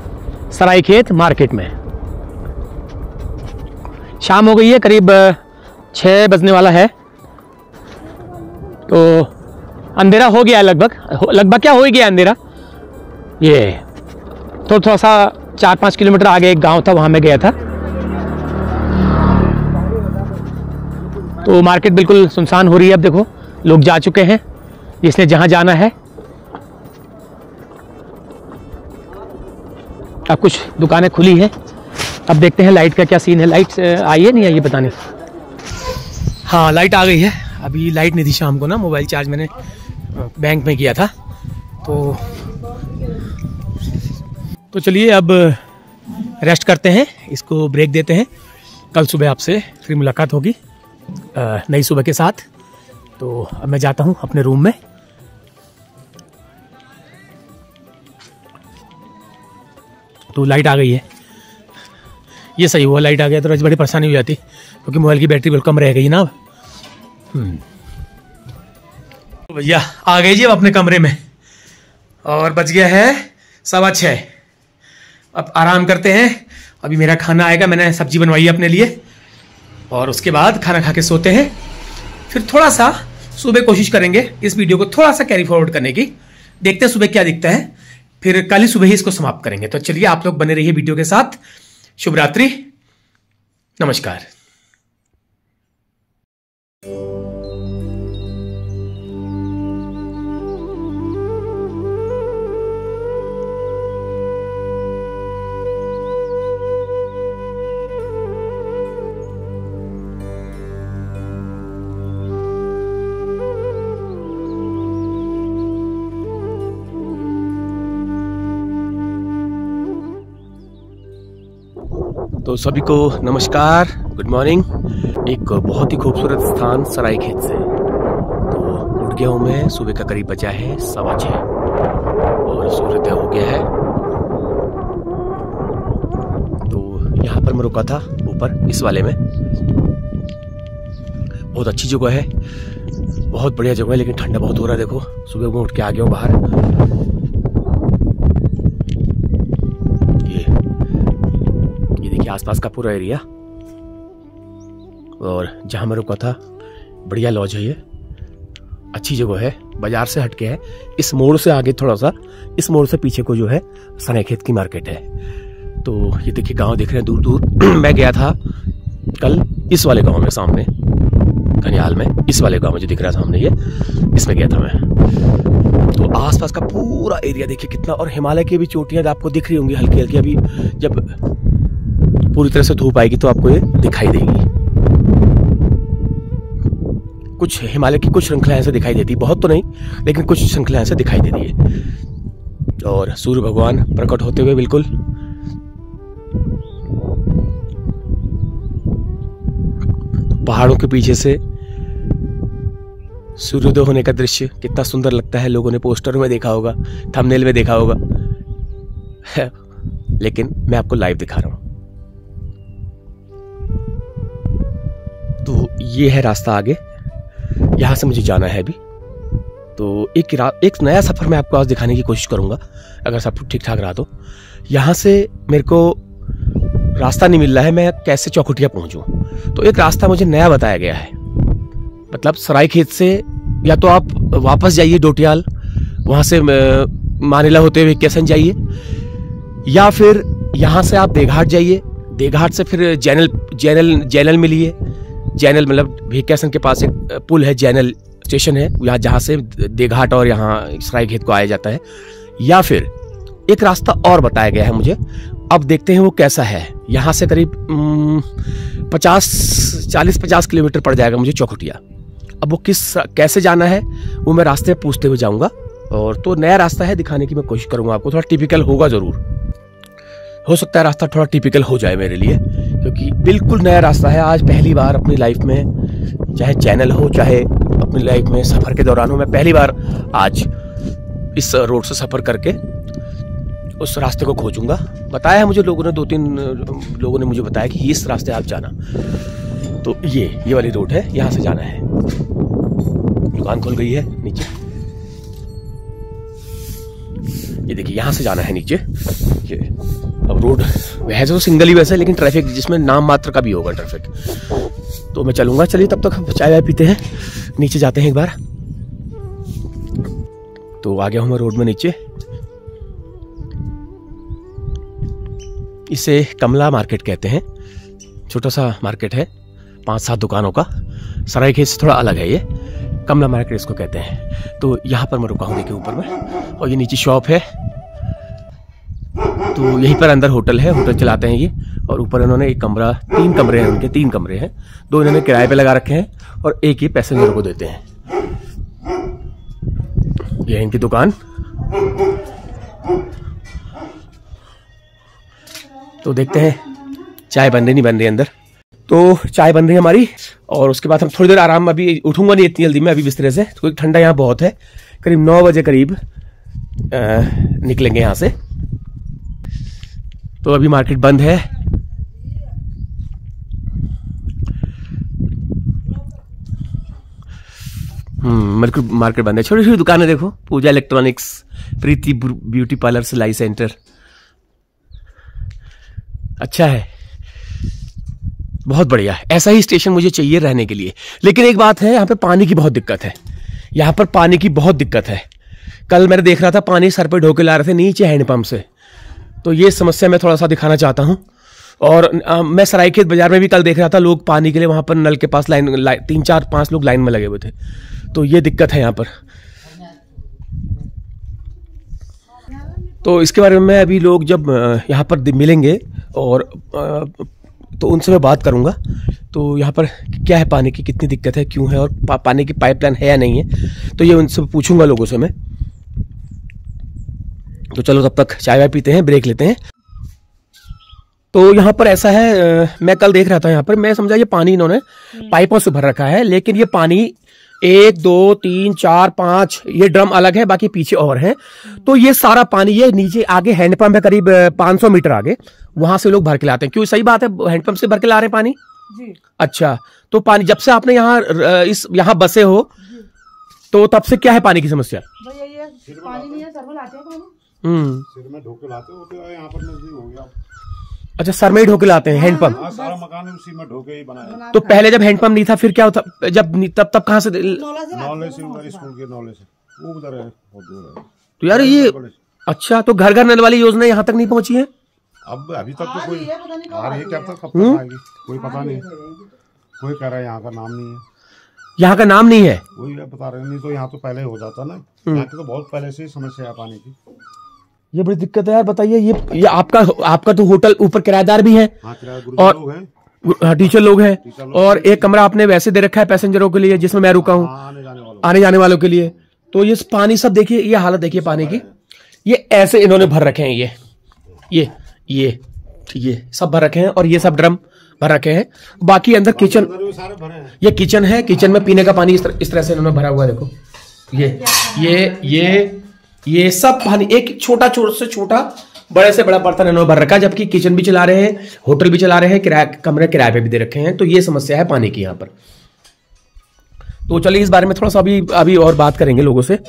[SPEAKER 2] सरायखेत मार्केट में। शाम हो गई है, करीब 6 बजने वाला है, तो अंधेरा हो गया लगभग क्या हो ही गया अंधेरा। ये तो थोड़ा सा 4-5 किलोमीटर आगे एक गांव था, वहां मैं गया था। तो मार्केट बिल्कुल सुनसान हो रही है। अब देखो लोग जा चुके हैं, इसलिए जहां जाना है। अब कुछ दुकानें खुली हैं, अब देखते हैं लाइट का क्या सीन है। लाइट आई है नहीं आई है पता नहीं। हाँ लाइट आ गई है। अभी लाइट नहीं थी शाम को ना, मोबाइल चार्ज मैंने बैंक में किया था। तो चलिए अब रेस्ट करते हैं, इसको ब्रेक देते हैं। कल सुबह आपसे फिर मुलाकात होगी नई सुबह के साथ। तो अब मैं जाता हूँ अपने रूम में। तो लाइट आ गई है, ये सही हुआ लाइट आ गया, तो बड़ी परेशानी हो जाती क्योंकि मोबाइल की बैटरी बिल्कुल कम रह गई ना अब। तो भैया आ गए जी अब अपने कमरे में, और बज गया है 6:15। अब आराम करते हैं। अभी मेरा खाना आएगा, मैंने सब्जी बनवाई है अपने लिए, और उसके बाद खाना खा के सोते हैं। फिर थोड़ा सा सुबह कोशिश करेंगे इस वीडियो को थोड़ा सा कैरी फॉरवर्ड करने की, देखते हैं सुबह क्या दिखता है, फिर कल ही सुबह ही इसको समाप्त करेंगे। तो चलिए आप लोग बने रहिए वीडियो के साथ। शुभ रात्रि, नमस्कार। तो सभी को नमस्कार, गुड मॉर्निंग। एक बहुत ही खूबसूरत स्थान सरायखेत से तो उठ गया हूँ मैं। सुबह का करीब बजा है 6:15 और सूर्योदय हो गया है। तो यहाँ पर मैं रुका था ऊपर इस वाले में। बहुत अच्छी जगह है, बहुत बढ़िया जगह है, लेकिन ठंडा बहुत हो रहा है। देखो सुबह में उठ के आ गया हूँ बाहर। ये देखिए आसपास का पूरा एरिया। और जहां मैं रुका था बढ़िया लॉज है, ये अच्छी जगह है, बाजार से हटके है। इस मोड़ से आगे थोड़ा सा, इस मोड़ से पीछे को जो है सरायखेत की मार्केट है। तो ये देखिए गांव दिख रहे हैं दूर दूर। मैं गया था कल इस वाले गांव में, सामने कन्याल में, इस वाले गांव में जो दिख रहा था हमने, ये इसमें गया था मैं। तो आसपास का पूरा एरिया देखिए कितना, और हिमालय की भी चोटियां आपको दिख रही होंगी हल्की हल्की। अभी जब पूरी तरह से धूप आएगी तो आपको ये दिखाई देगी। कुछ हिमालय की कुछ श्रृंखलाएं ऐसे दिखाई देती, बहुत तो नहीं, लेकिन कुछ श्रृंखलाएं ऐसे दिखाई देती है। और सूर्य भगवान प्रकट होते हुए बिल्कुल पहाड़ों के पीछे से सूर्योदय होने का दृश्य कितना सुंदर लगता है। लोगों ने पोस्टरों में देखा होगा, थंबनेल में देखा होगा, लेकिन मैं आपको लाइव दिखा रहा हूं। तो ये है रास्ता आगे, यहां से मुझे जाना है अभी। तो एक नया सफर मैं आपको आज दिखाने की कोशिश करूंगा, अगर सब ठीक ठाक रहा तो। यहां से मेरे को रास्ता नहीं मिल रहा है, मैं कैसे चौखुटिया पहुंचूं। तो एक रास्ता मुझे नया बताया गया है, मतलब सरायखेत से या तो आप वापस जाइए डोटियाल, वहां से मानेला होते हुए कैसन जाइए, या फिर यहां से आप देघाट जाइए, देघाट से फिर जैनल मिलिए। जैनल मतलब भिकेसन के पास एक पुल है, जैनल स्टेशन है, यहाँ जहाँ से देघाट और यहाँ सरायखेत को आया जाता है। या फिर एक रास्ता और बताया गया है मुझे, अब देखते हैं वो कैसा है। यहाँ से करीब 40-50 किलोमीटर पड़ जाएगा मुझे चौखुटिया। अब वो कैसे जाना है वो मैं रास्ते में पूछते हुए जाऊँगा। और तो नया रास्ता है, दिखाने की मैं कोशिश करूँगा आपको। थोड़ा टिपिकल होगा ज़रूर, हो सकता है रास्ता थोड़ा टिपिकल हो जाए मेरे लिए, क्योंकि बिल्कुल नया रास्ता है। आज पहली बार अपनी लाइफ में, चाहे चैनल हो चाहे अपनी लाइफ में सफ़र के दौरान हो, मैं पहली बार आज इस रोड से सफ़र करके उस रास्ते को खोजूंगा। बताया है मुझे लोगों ने, 2-3 लोगों ने मुझे बताया कि इस रास्ते आप जाना। तो ये वाली रोड है, यहाँ से जाना है। दुकान खुल गई है नीचे, ये देखिए यहाँ से जाना है नीचे। ये अब रोड वैसे तो सिंगल ही वैसे, लेकिन ट्रैफिक जिसमें नाम मात्र का भी होगा ट्रैफिक। तो मैं चलूंगा, चलिए तब तक हम चाय वाय पीते हैं, नीचे जाते हैं एक बार। तो आ गया हूं मैं रोड में नीचे। इसे कमला मार्केट कहते हैं, छोटा सा मार्केट है, 5-7 दुकानों का। सरायखेत से थोड़ा अलग है ये, कमला मार्केट इसको कहते हैं। तो यहाँ पर मैं रुका हूँ देखिए ऊपर में, और ये नीचे शॉप है। तो यहीं पर अंदर होटल है, होटल चलाते हैं ये। और ऊपर इन्होंने एक कमरा, 3 कमरे हैं उनके, 3 कमरे हैं। 2 इन्होंने किराए पे लगा रखे हैं और एक ये पैसेंजर को देते हैं। ये है इनकी दुकान। तो देखते हैं चाय बन रही नहीं बन रही अंदर। तो चाय बन रही है हमारी, और उसके बाद हम थोड़ी देर आराम, अभी उठूंगा नहीं इतनी जल्दी मैं अभी बिस्तरे से, क्योंकि ठंडा यहाँ बहुत है। करीब 9 बजे करीब निकलेंगे यहाँ से। तो अभी मार्केट बंद है। मार्केट बंद है। छोटी छोटी दुकानें देखो, पूजा इलेक्ट्रॉनिक्स, प्रीति ब्यूटी पार्लर, सिलाई सेंटर, अच्छा है, बहुत बढ़िया है। ऐसा ही स्टेशन मुझे चाहिए रहने के लिए। लेकिन एक बात है, यहाँ पे पानी की बहुत दिक्कत है। यहाँ पर पानी की बहुत दिक्कत है। कल मैंने देख रहा था पानी सर पे ढोके ला रहे थे नीचे हैंडपंप से। तो ये समस्या मैं थोड़ा सा दिखाना चाहता हूँ। और मैं सरायखेत बाजार में भी कल देख रहा था, लोग पानी के लिए वहाँ पर नल के पास 3-4-5 लोग लाइन में लगे हुए थे। तो ये दिक्कत है यहाँ पर। तो इसके बारे में मैं अभी लोग जब यहाँ पर मिलेंगे और तो उनसे मैं बात करूँगा। तो यहाँ पर क्या है, पानी की कितनी दिक्कत है, क्यों है, और पानी की पाइपलाइन है या नहीं है, तो ये उनसे पूछूंगा लोगों से मैं। तो चलो तब तक चाय वाय पीते हैं, ब्रेक लेते हैं। तो यहाँ पर ऐसा है, मैं कल देख रहा था यहाँ पर, मैं समझा ये पानी इन्होंने पाइपों से भर रखा है, लेकिन ये पानी 1 2 3 4 5 ये ड्रम अलग है, बाकी पीछे और हैं। तो ये सारा पानी ये नीचे आगे हैंडपंप है, करीब 500 मीटर आगे, वहां से लोग भर के लाते हैं। क्यों, सही बात है, हैंडपंप से भर के ला रहे हैं पानी जी। अच्छा, तो पानी जब से आपने यहाँ बसे हो तो तब से क्या है पानी की समस्या?
[SPEAKER 3] पानी नहीं है, सर में लाते हैं पानी।
[SPEAKER 5] सिर में ढोके लाते हो, तो यहाँ पर नजदीक हो गया।
[SPEAKER 2] अच्छा, सर में ही ढोके लाते हैं हैंडपंप?
[SPEAKER 5] सारा मकान उसी में ढोके ही बनाया।
[SPEAKER 2] तो पहले जब हैंडपंप नहीं था फिर क्या होता, जब तब कहाँ से?
[SPEAKER 5] नॉलेज से, उधर स्कूल के नॉलेज से, वो उधर है, बहुत दूर है।
[SPEAKER 2] तो यार ये अच्छा, तो घर घर नल वाली योजना यहाँ तक नहीं पहुंची है?
[SPEAKER 5] अब अभी तक तो कोई आ रही है, क्या तक कब तक आएगी कोई पता नहीं। कोई कह रहा है यहाँ का नाम नहीं है,
[SPEAKER 2] यहाँ का नाम नहीं है,
[SPEAKER 5] वही बता रहे, नहीं तो यहाँ तो पहले हो जाता ना। यहाँ की तो बहुत पहले से ही समस्या है पानी की।
[SPEAKER 2] ये बड़ी दिक्कत है यार। बताइए, ये आपका तो होटल ऊपर किराएदार भी है और टीचर लोग हैं, और एक कमरा आपने वैसे दे रखा है पैसेंजरों के लिए जिसमें मैं रुका हूँ, आने जाने वालों के लिए। तो ये पानी सब देखिए, ये हालत देखिए पानी की, ये ऐसे इन्होंने भर रखे हैं, ये सब भर रखे हैं, और ये सब ड्रम भर रखे हैं। बाकी अंदर किचन, ये किचन है, किचन में पीने का पानी इस तरह से इन्होंने भरा हुआ है। देखो ये सब पानी, एक छोटा से छोटा, बड़े से बड़ा बर्तन इन्होंने भर रखा है, जबकि किचन भी चला रहे हैं, होटल भी चला रहे हैं, कमरे किराए पे भी दे रखे हैं। तो ये समस्या है पानी की यहाँ पर। तो चलिए इस बारे में थोड़ा सा अभी और बात करेंगे लोगों से,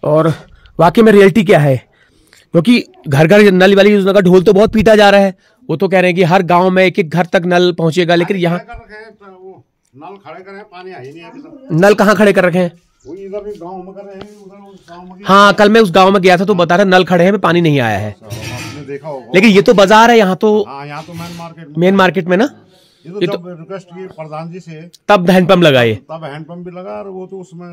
[SPEAKER 2] और वाकई में रियलिटी क्या है, क्योंकि घर घर नल वाली योजना का ढोल तो बहुत पीटा जा रहा है। वो तो कह रहे हैं कि हर गांव में एक घर तक नल पहुंचेगा, लेकिन यहाँ
[SPEAKER 5] नल खड़े कर रहे हैं, पानी आ ही नहीं है।
[SPEAKER 2] नल कहाँ खड़े कर रखे हैं?
[SPEAKER 5] इधर भी गांव में कर रहे हैं, उधर गांव में।
[SPEAKER 2] हाँ, कल मैं उस गांव में गया था तो बता रहे नल खड़े हैं, पानी नहीं आया है।
[SPEAKER 5] आपने देखा होगा।
[SPEAKER 2] लेकिन ये तो बाजार है, यहाँ तो
[SPEAKER 5] यहाँ तो
[SPEAKER 2] मेन मार्केट में ना,
[SPEAKER 5] ये तो रिक्वेस्ट की प्रधान जी से,
[SPEAKER 2] तब हैंडपंप लगाए,
[SPEAKER 5] तब हैंडपंप भी लगा। और वो तो उसमें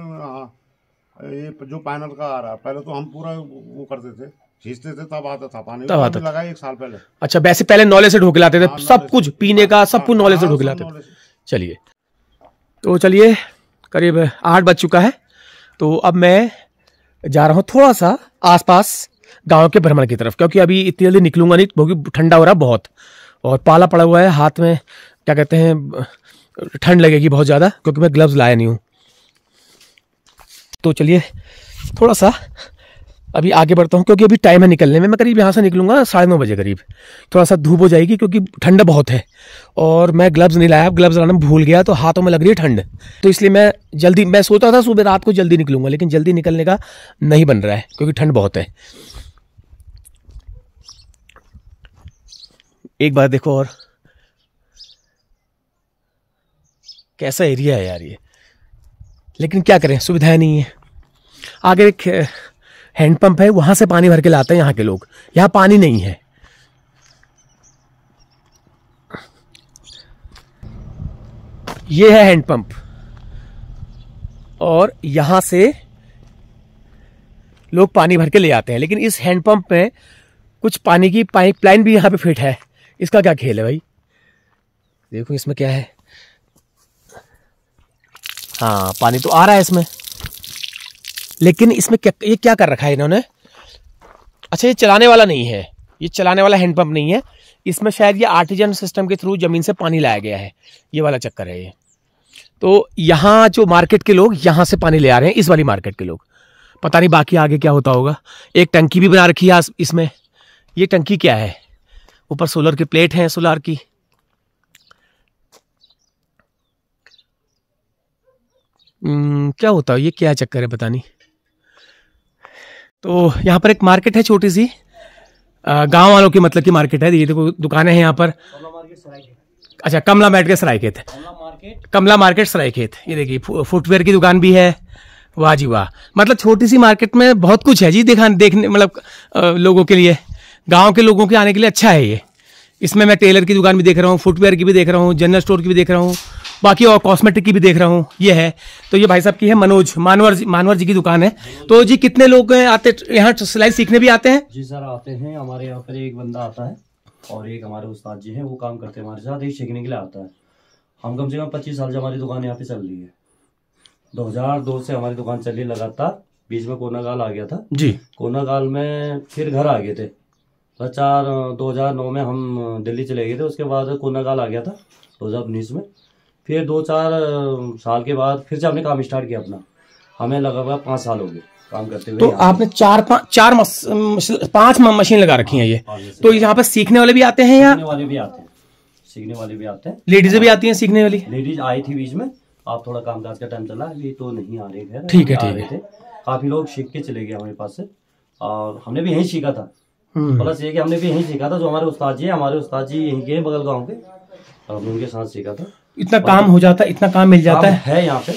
[SPEAKER 5] ये जो पैनल का आ रहा, पहले तो हम पूरा वो करते थे, खींचते थे, तब आता था पानी, तब आता लगा 1 साल पहले।
[SPEAKER 2] अच्छा, वैसे पहले नॉले से ढोके लाते थे, सब कुछ पीने का, सब कुछ नॉले से ढोके लाते थे। चलिए, तो चलिए करीब 8 बज चुका है, तो अब मैं जा रहा हूँ थोड़ा सा आसपास गांव के भ्रमण की तरफ, क्योंकि अभी इतनी जल्दी निकलूंगा नहीं, क्योंकि ठंडा हो रहा है बहुत, और पाला पड़ा हुआ है हाथ में, क्या कहते हैं, ठंड लगेगी बहुत ज़्यादा, क्योंकि मैं ग्लव्स लाया नहीं हूँ। तो चलिए थोड़ा सा अभी आगे बढ़ता हूँ, क्योंकि अभी टाइम है निकलने में। मैं करीब यहाँ से निकलूंगा 9:30 बजे करीब, थोड़ा सा धूप हो जाएगी, क्योंकि ठंड बहुत है, और मैं ग्लव्स नहीं लाया, ग्लव्स लाना भूल गया, तो हाथों में लग रही है ठंड। तो इसलिए मैं सोचा था सुबह रात को जल्दी निकलूंगा, लेकिन जल्दी निकलने का नहीं बन रहा है, क्योंकि ठंड बहुत है। एक बार देखो, और कैसा एरिया है यार ये, लेकिन क्या करें, सुविधाएं नहीं है। आगे एक हैंडपंप है, वहां से पानी भर के लाते हैं यहाँ के लोग, यहाँ पानी नहीं है। ये है हैंडपंप, और यहां से लोग पानी भर के ले आते हैं, लेकिन इस हैंडपंप में कुछ पानी की पाइपलाइन भी यहाँ पे फिट है। इसका क्या खेल है भाई? देखो इसमें क्या है। हाँ, पानी तो आ रहा है इसमें, लेकिन इसमें ये क्या कर रखा है इन्होंने? अच्छा, ये चलाने वाला नहीं है, ये चलाने वाला हैंडपंप नहीं है, इसमें शायद ये आर्टिजन सिस्टम के थ्रू जमीन से पानी लाया गया है, ये वाला चक्कर है ये। तो यहाँ जो मार्केट के लोग यहाँ से पानी ले आ रहे हैं, इस वाली मार्केट के लोग, पता नहीं बाकी आगे क्या होता होगा। एक टंकी भी बना रखी है इसमें, ये टंकी क्या है? ऊपर सोलर की प्लेट है, सोलर की। क्या होता है ये, क्या चक्कर है पता नहीं। तो यहाँ पर एक मार्केट है छोटी सी, गांव वालों की मतलब की मार्केट है। ये देखो दुकानें हैं यहाँ पर। अच्छा, कमला मार्केट सरायखेत, कमला मार्केट सरायखेत। ये देखिए फुटवेयर की दुकान भी है। वाह जी वाह, मतलब छोटी सी मार्केट में बहुत कुछ है जी देखने, मतलब लोगों के लिए, गांव के लोगों के आने के लिए अच्छा है ये। इसमें मैं टेलर की दुकान भी देख रहा हूँ, फुटवेयर की भी देख रहा हूँ, जनरल स्टोर की भी देख रहा हूँ, बाकी और कॉस्मेटिक की भी देख रहा हूँ। ये है, तो ये भाई साहब की है मनोज मानवर जी की दुकान है। तो जी कितने लोग आते यहाँ सिलाई सीखने भी आते हैं?
[SPEAKER 7] जी सर आते हैं, हमारे यहाँ पर एक बंदा आता है और एक हमारे उस्ताद जी हैं, वो काम करते हैं हमारे साथ, एक सीखने के लिए आता है। हम कम से कम 25 साल से हमारी दुकान यहाँ पे चल रही है। 2002 से हमारी दुकान चली लगातार, बीच में कोरोना काल आ गया था
[SPEAKER 2] जी। कोरोना
[SPEAKER 7] काल में फिर घर आ गए थे। 2009 में हम दिल्ली चले गए थे, उसके बाद कोरोना काल आ गया था 2019 में। फिर 2-4 साल के बाद फिर से हमने काम स्टार्ट किया अपना। हमें लगा 5 साल हो गए काम करते हुए।
[SPEAKER 2] तो आपने 5 मशीन लगा रखी है ये। तो यहाँ पर सीखने वाले भी आते हैं या
[SPEAKER 7] सीखने वाले भी आते हैं, सीखने वाले भी आते हैं,
[SPEAKER 2] लेडीज भी आती हैं सीखने वाली?
[SPEAKER 7] लेडीज आई थी बीच में, आप थोड़ा कामकाज का टाइम चला, अभी तो नहीं आ रहे हैं।
[SPEAKER 2] ठीक है, ठीक है।
[SPEAKER 7] काफी लोग सीख के चले गए हमारे पास से, और हमने भी यहीं सीखा था। प्लस ये कि हमने भी यहीं सीखा था, जो हमारे उस्ताद जी यहीं के बगल गाँव के, और हमने उनके साथ सीखा था।
[SPEAKER 2] इतना काम हो जाता है, इतना काम मिल जाता है
[SPEAKER 7] यहाँ पे,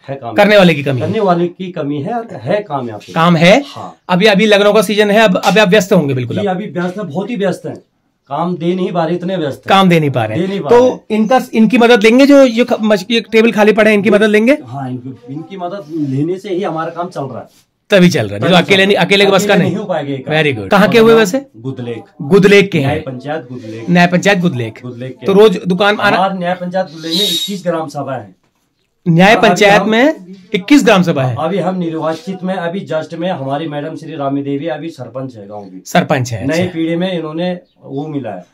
[SPEAKER 7] है काम,
[SPEAKER 2] करने वाले की कमी,
[SPEAKER 7] करने वाले की कमी है, और है काम यहाँ पे,
[SPEAKER 2] काम है।
[SPEAKER 7] हाँ।
[SPEAKER 2] अभी लग्नों का सीजन है, अब आप व्यस्त होंगे बिल्कुल।
[SPEAKER 7] अभी व्यस्त है, बहुत ही व्यस्त है, काम दे नहीं पा रहे, इतने व्यस्त है,
[SPEAKER 2] काम दे नहीं पा रहे हैं। तो इनकी मदद लेंगे, जो ये टेबल खाली पड़े हैं, इनकी मदद लेंगे।
[SPEAKER 7] हाँ, इनकी मदद लेने से ही हमारा काम चल रहा है,
[SPEAKER 2] तभी चल रहा है, जो अकेले के बस का नहीं
[SPEAKER 7] हो पाएगा।
[SPEAKER 2] Very good. कहाँ के हुए वैसे? गुदलेक के हैं,
[SPEAKER 7] न्याय पंचायत गुदलेक।
[SPEAKER 2] तो रोज दुकान आना?
[SPEAKER 7] न्याय पंचायत गुदलेक में 21 ग्राम सभा है।
[SPEAKER 2] न्याय पंचायत में 21 ग्राम सभा है।
[SPEAKER 7] अभी हम निर्वाचित में, अभी जस्ट में हमारी मैडम श्री रामी देवी अभी सरपंच है, गाँव की सरपंच है। नई पीढ़ी में इन्होंने वो मिला है,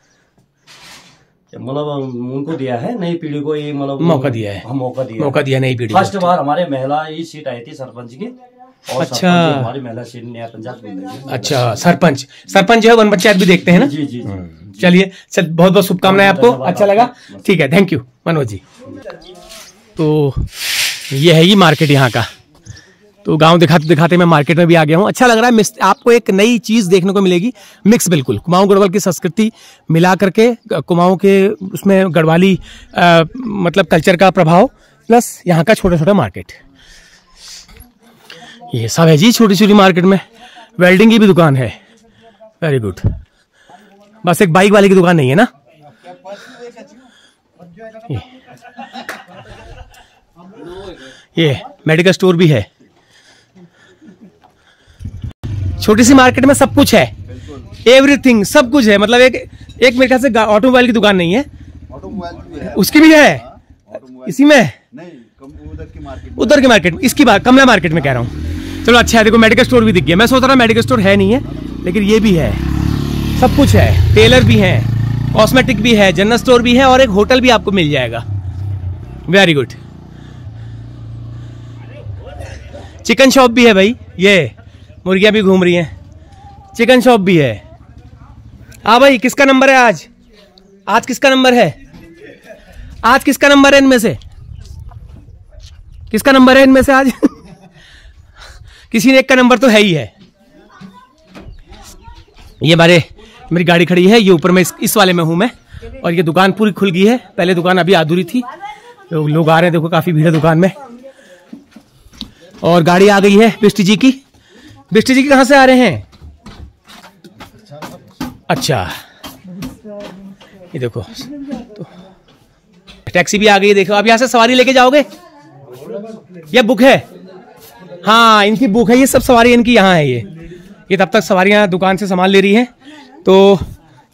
[SPEAKER 7] मतलब उनको दिया है, नई पीढ़ी को ये मतलब
[SPEAKER 2] मौका दिया है, मौका दिया नई पीढ़ी।
[SPEAKER 7] फर्स्ट बार हमारे महिला ही सीट आई थी सरपंच की।
[SPEAKER 2] अच्छा,
[SPEAKER 7] हमारी महिला सीट न्याय पंचायत।
[SPEAKER 2] अच्छा, सरपंच जो है वन पंचायत भी देखते हैं ना?
[SPEAKER 7] जी जी।
[SPEAKER 2] चलिए, बहुत बहुत शुभकामनाएं आपको। अच्छा लगा, ठीक है, थैंक यू मनोज जी। तो ये है ही मार्केट यहाँ का। तो गांव दिखाते दिखाते मैं मार्केट में भी आ गया हूँ। अच्छा लग रहा है, आपको एक नई चीज देखने को मिलेगी, मिक्स बिल्कुल कुमाऊं गढ़वाल की संस्कृति मिला करके, कुमाऊं के उसमें गढ़वाली मतलब कल्चर का प्रभाव, प्लस यहाँ का छोटा छोटा मार्केट, ये सब है जी छोटी छोटी मार्केट में। वेल्डिंग की भी दुकान है, वेरी गुड। बस एक बाइक वाले की दुकान नहीं है ना? ये मेडिकल स्टोर भी है। छोटी सी मार्केट में सब कुछ है, एवरीथिंग, सब कुछ है। मतलब एक मेरे ख्याल से ऑटोमोबाइल की दुकान नहीं है, उसकी भी है इसी में, उधर की मार्केट में, इसकी बात कमला मार्केट में कह रहा हूँ। चलो अच्छा है, देखो मेडिकल स्टोर भी दिख गया। मैं सोच रहा मेडिकल स्टोर है नहीं है, लेकिन ये भी है, सब कुछ है। टेलर भी है, कॉस्मेटिक भी है, जनरल स्टोर भी है, और एक होटल भी आपको मिल जाएगा। Very good. चिकन शॉप भी है भाई, ये मुर्गियां भी घूम रही हैं, चिकन शॉप भी है। हाँ भाई, किसका नंबर है आज? आज किसका नंबर है? आज किसका नंबर है इनमें से? किसका नंबर है इनमें से आज? किसी ने एक का नंबर तो है ही है। ये मेरी गाड़ी खड़ी है, ये ऊपर में इस वाले में हूं मैं, और ये दुकान पूरी खुल गई है। पहले दुकान अभी अधूरी थी, तो लोग आ रहे हैं, देखो काफी भीड़ है दुकान में। और गाड़ी आ गई है बिष्टी जी की। बिष्टी जी कहाँ से आ रहे हैं? अच्छा, ये देखो, तो टैक्सी भी आ गई है, देखो। आप यहाँ से सवारी लेके जाओगे? ये बुक है, हाँ इनकी बुक है, ये सब सवारी इनकी यहाँ है। ये तब तक सवारियाँ दुकान से सामान ले रही हैं, तो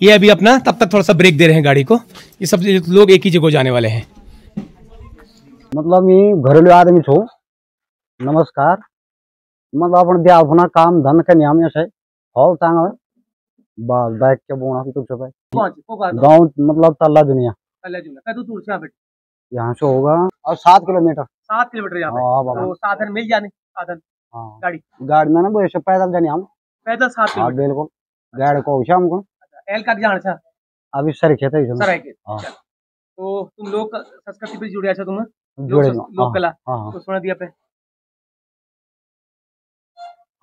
[SPEAKER 2] ये अभी अपना तब तक थोड़ा सा ब्रेक दे रहे हैं गाड़ी को। ये सब लोग एक ही जगह जाने वाले हैं।
[SPEAKER 8] मतलब मी घरेलू आदमी छो, नमस्कार। मतलब आपण द्या होना काम धन का नियम है, हॉल चांगला बस बैक के बोना भी तुझे भाई गांव मतलब तल्ला दुनिया यहाँ से होगा और 7 किलोमीटर। 7 किलोमीटर यहाँ पे। तो साधन मिल जाने, साधन गाड़ी में ना वो ऐसे पैदल जाने हम पैदल 7 किलोमीटर। बिल्कुल, गाड़ी को हमको एल का जान छा अभी सर खेत है सर है। तो तुम लोग संस्कृति पे जुड़े अच्छा, तुम लोक कला तो सुना दिया पे।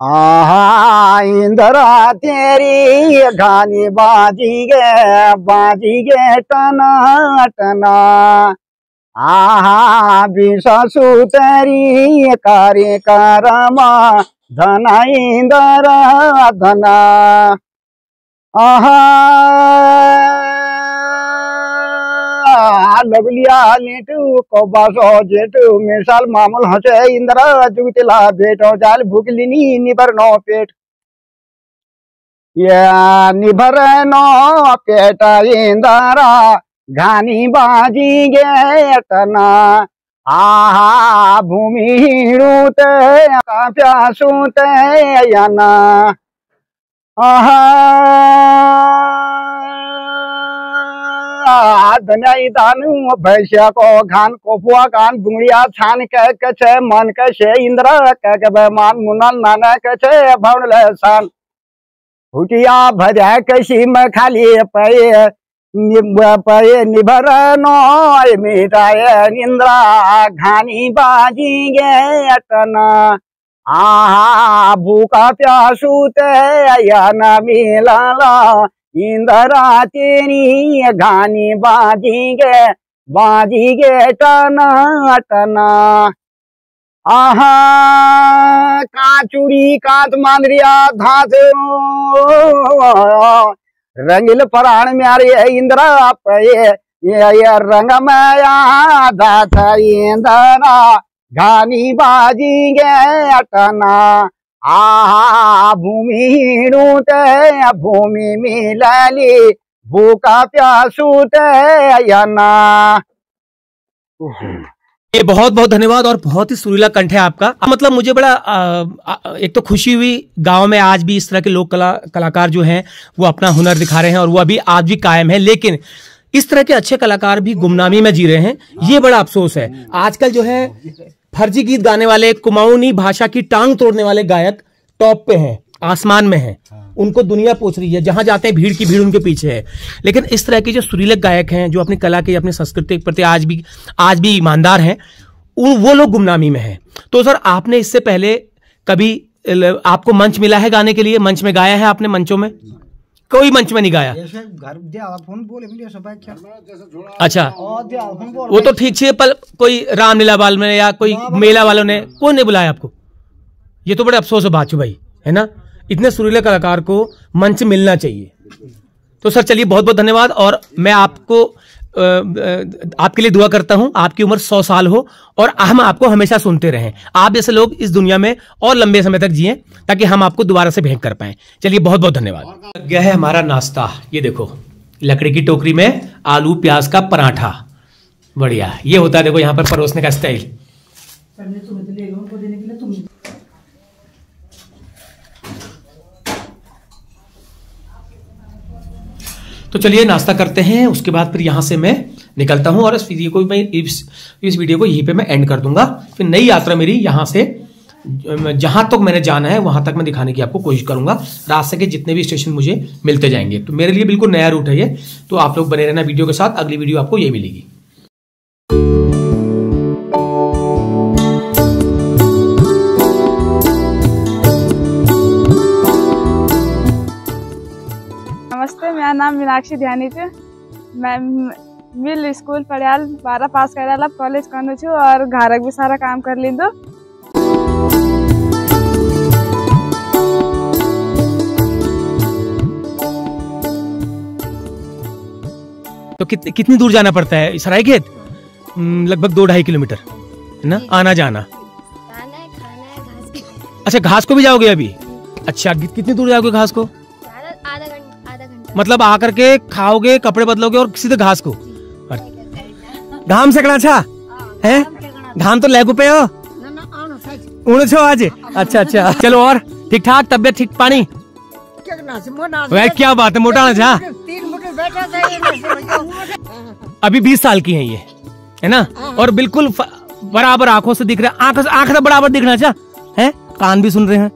[SPEAKER 8] आहा इंदरा तेरी घानी बाजी गे टना टना, आहा बिसासु तेरी कार्य कारमा धना इंदरा धना, आहा लगलिया लेटू को बासो जेटू मिसाल मामूल हसे इंद्रा जुगतिला बेटो जाल भूखलिनी निभर नो पेट, या निभर नो पेट इंद्रा घानी बाजी गे टना, आहा भूमि रूते प्यासूते याना, आहा धनई दानु भैंसिया को घान कोपुआ कान बुंगड़िया छान के कछे मन कछे इंद्र के बेमान मुनल नाना कछे भवन लसान हुटिया भजा कशी में खाली पे निभर नोय मिटाए निंद्रा घानी बाजी गे तना आहा भूखा प्यासू ते या न मिला इंदरा तेरी घानी बाजी गे टना टना आहा काचुरी कांत मांदरिया धात रंगिल प्राण म्यारे इंद्रा पे ये रंग मया धात इंदरा घानी बाजी गे टना आहा भूमि ते भूमि मिलली भूखा प्यासू ते याना।
[SPEAKER 2] ये बहुत बहुत धन्यवाद और बहुत ही सुरीला कंठ है आपका। मतलब मुझे बड़ा एक तो खुशी हुई, गांव में आज भी इस तरह के लोक कलाकार जो हैं वो अपना हुनर दिखा रहे हैं और वो अभी आज भी कायम है, लेकिन इस तरह के अच्छे कलाकार भी गुमनामी में जी रहे हैं, ये बड़ा अफसोस है। आजकल जो है फर्जी गीत गाने वाले, कुमाऊनी भाषा की टांग तोड़ने वाले गायक टॉप पे हैं, आसमान में हैं, उनको दुनिया पूछ रही है, जहां जाते हैं भीड़ की भीड़ उनके पीछे है। लेकिन इस तरह के जो सुरीले गायक हैं, जो अपनी कला के, अपनी संस्कृति के प्रति आज भी ईमानदार हैं, वो लोग गुमनामी में हैं। तो सर, आपने इससे पहले कभी आपको मंच मिला है गाने के लिए? मंच में गाया है आपने? मंचों में कोई मंच में नहीं गाया? अच्छा, वो तो ठीक है, पर कोई रामलीला बाल में या कोई मेला वालों ने कौन नहीं बुलाया आपको? ये तो बड़े अफसोस है बात भाई, है ना? इतने सुरीले कलाकार को मंच मिलना चाहिए। तो सर चलिए, बहुत बहुत धन्यवाद और मैं आपके लिए दुआ करता हूं, आपकी उम्र 100 साल हो और हम आपको हमेशा सुनते रहें। आप जैसे लोग इस दुनिया में और लंबे समय तक जिएं ताकि हम आपको दोबारा से भेंट कर पाएं। चलिए, बहुत बहुत धन्यवाद। गया है हमारा नाश्ता, ये देखो लकड़ी की टोकरी में आलू प्याज का पराठा, बढ़िया। ये होता है देखो यहाँ पर परोसने का स्टाइल। तो चलिए नाश्ता करते हैं, उसके बाद फिर यहाँ से मैं निकलता हूँ और इस वीडियो को मैं इस वीडियो को यहीं पे मैं एंड कर दूंगा। फिर नई यात्रा मेरी यहाँ से जहां तक मैंने जाना है वहां तक मैं दिखाने की आपको कोशिश करूंगा। रास्ते के जितने भी स्टेशन मुझे मिलते जाएंगे, तो मेरे लिए बिल्कुल नया रूट है ये। तो आप लोग बने रहना वीडियो के साथ, अगली वीडियो आपको ये मिलेगी।
[SPEAKER 9] नमस्ते, मेरा नाम मीनाक्षी ध्यानी है। मैं मिल स्कूल पढ़ियाल 12 पास कर, अब कॉलेज करनु छू और घर भी सारा काम कर लींदो।
[SPEAKER 2] तो कितनी दूर जाना पड़ता है सरायखेत? लगभग 2-2.5 किलोमीटर है ना, आना जाना।
[SPEAKER 4] खाना है, घास।
[SPEAKER 2] अच्छा, घास को भी जाओगे अभी? अच्छा, कितनी दूर जाओगे घास को?
[SPEAKER 4] आधा घंटा।
[SPEAKER 2] मतलब आकर के खाओगे, कपड़े बदलोगे और सीधे घास को? घाम से अच्छा है, घाम तो लेगू पे हो उड़ छो आज। अच्छा अच्छा, चलो और ठीक ठाक, तबियत ठीक, पानी क्या बात है, मोटा ना। अभी 20 साल की है ये, है ना? और बिल्कुल बराबर आंखों से दिख रहा है, आंख से बराबर दिखना चाह है, कान भी सुन रहे हैं।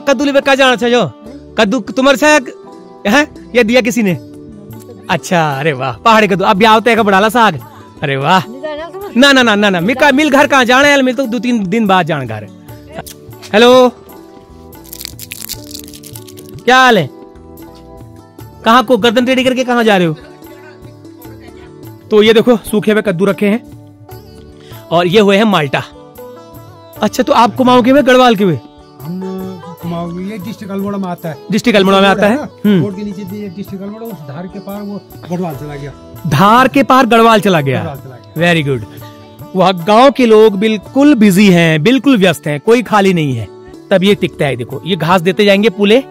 [SPEAKER 2] कद्दू ले का जाना चाहिए, कद्दू तुम्हारे से है या दिया किसी ने? अच्छा, अरे वाह, पहाड़ी कद्दू। अब ब्याह का बढ़ाला साग, अरे वाह। ना ना ना ना ना, मिल घर कहाँ जाना है? मिल तो 2-3 दिन बाद जाना घर। हेलो, क्या हाल है? कहाँ को गर्दन टेढ़ी करके कहाँ जा रहे हो? तो ये देखो सूखे हुए कद्दू रखे हैं और ये हुए हैं माल्टा। अच्छा, तो आप कुमाऊं के हुए, गढ़वाल के हुए?
[SPEAKER 3] हम कुमाऊं, ये डिस्ट्रिक्ट अल्मोड़ा में आता है।
[SPEAKER 2] डिस्ट्रिक्ट अल्मोड़ा में आता है।
[SPEAKER 3] रोड के नीचे डिस्ट्रिक्ट अल्मोड़ा, उस धार के पार वो गढ़वाल चला गया।
[SPEAKER 2] धार के पार गढ़वाल चला गया, वेरी गुड। वह गांव के लोग बिल्कुल बिजी हैं, बिल्कुल व्यस्त हैं, कोई खाली नहीं है। तब ये टिकता है, देखो ये घास देते जाएंगे पुले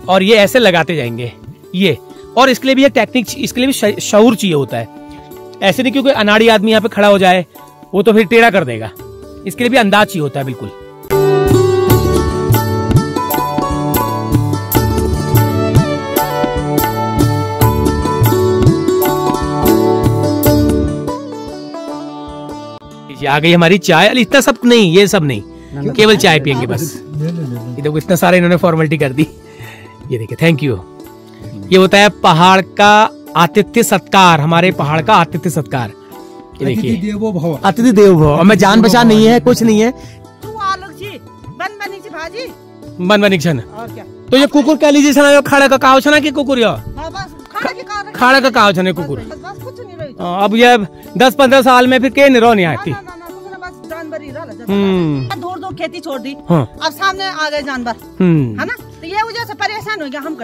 [SPEAKER 2] और ये ऐसे लगाते जाएंगे ये। और इसके लिए भी एक टेक्निक, इसके लिए भी शऊर चाहिए होता है। ऐसे नहीं क्योंकि अनाड़ी आदमी यहाँ पे खड़ा हो जाए वो तो फिर टेढ़ा कर देगा, इसके लिए भी अंदाज चाहिए होता है बिल्कुल। आ गई हमारी चाय। अरे इतना सब नहीं, ये सब नहीं, केवल चाय पियेंगे बस। ये देखो इतना सारा इन्होंने फॉर्मेलिटी कर दी। ये देखिए, थैंक यू। ये होता है पहाड़ का आतिथ्य सत्कार, हमारे पहाड़ का आतिथ्य सत्कार। ये देखिए, अतिथि देवो भव। और मैं जान पहचान नहीं है, कुछ नहीं है। बन बनी छन। तो ये कुकुर कह लीजिए छना, खाड़ा का काव छना कि कुकुर यो खाड़ा का काव छने कुकुर। अब ये 10-15 साल में फिर के नहीं रहो नहीं आती।
[SPEAKER 10] दूर दूर खेती छोड़ दी, अब सामने आ गए जानवर, है ना, तो ये वजह से परेशान हो गया हम।